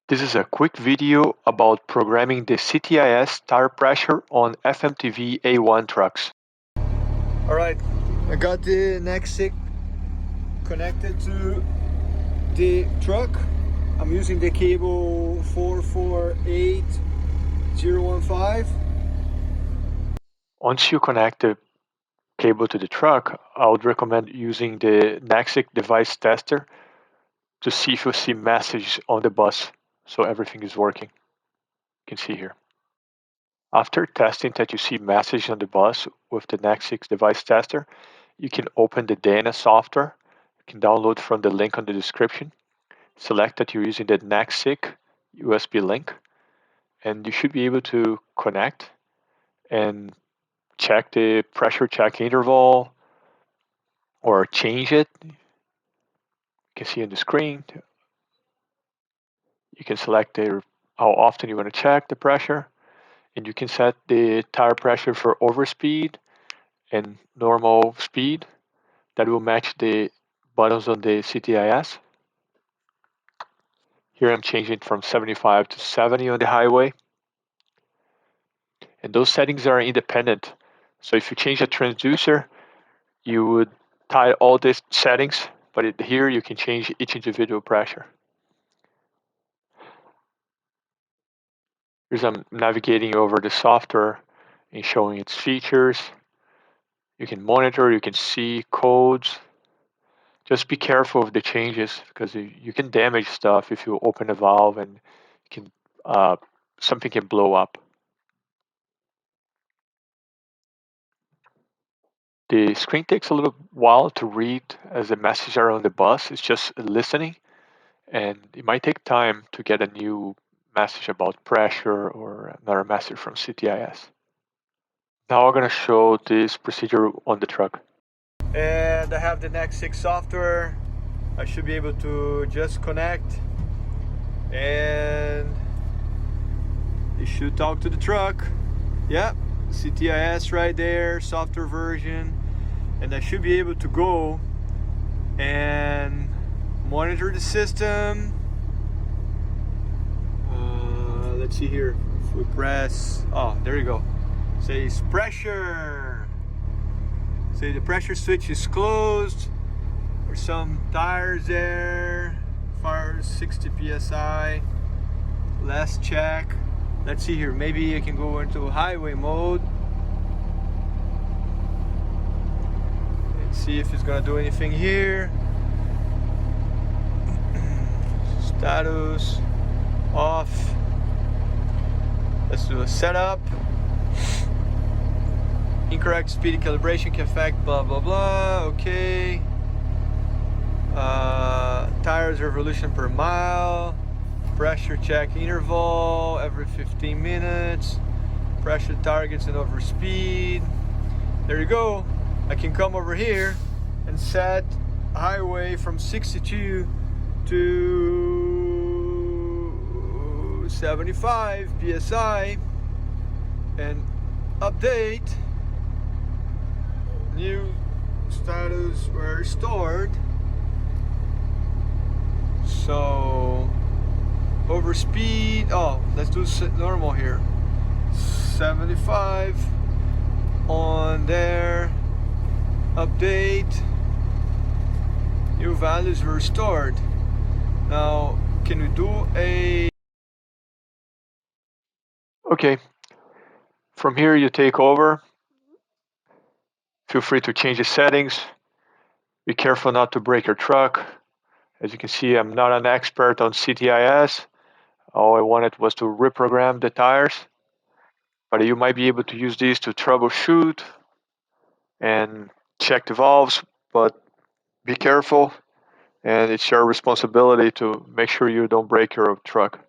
This is a quick video about programming the CTIS tire pressure on FMTV A1 trucks. Alright, I got the Nexiq connected to the truck. I'm using the cable 448015. Once you connect the cable to the truck, I would recommend using the Nexiq device tester to see if you see message on the bus, so everything is working. You can see here. After testing that you see message on the bus with the Nexiq device tester, you can open the Dana software. You can download from the link on the description. Select that you're using the Nexiq USB link, and you should be able to connect and check the pressure check interval or change it. You can see on the screen. You can select how often you want to check the pressure, and you can set the tire pressure for overspeed and normal speed. That will match the buttons on the CTIS. Here I'm changing from 75 to 70 on the highway. And those settings are independent. So if you change a transducer, you would tie all these settings, but here you can change each individual pressure. Here's I'm navigating over the software and showing its features. You can monitor, you can see codes. Just be careful of the changes because you can damage stuff if you open a valve and something can blow up. The screen takes a little while to read as the messages are on the bus. It's just listening, and it might take time to get a new message about pressure or another message from CTIS. Now I'm going to show this procedure on the truck. And I have the Nexiq software. I should be able to just connect and it should talk to the truck. Yep, CTIS right there, software version. And I should be able to go and monitor the system. Let's see here. If we press, oh, there you go. Says pressure. Say the pressure switch is closed. There's some tires there. Fire 60 psi. Last check. Let's see here. Maybe I can go into highway mode. See if it's gonna do anything here. Status off. Let's do a setup. Incorrect speed calibration can affect blah blah blah. Okay. Tires revolution per mile. Pressure check interval every 15 minutes. Pressure targets and overspeed. There you go. I can come over here and set highway from 62 to 75 psi and update. New status were stored. So overspeed, oh, let's do normal here. 75 on there. Update. New values were stored. Now, can we do a... Okay. From here you take over. Feel free to change the settings. Be careful not to break your truck. As you can see, I'm not an expert on CTIS. All I wanted was to reprogram the tires. But you might be able to use these to troubleshoot and check the valves, but be careful, and it's your responsibility to make sure you don't break your truck.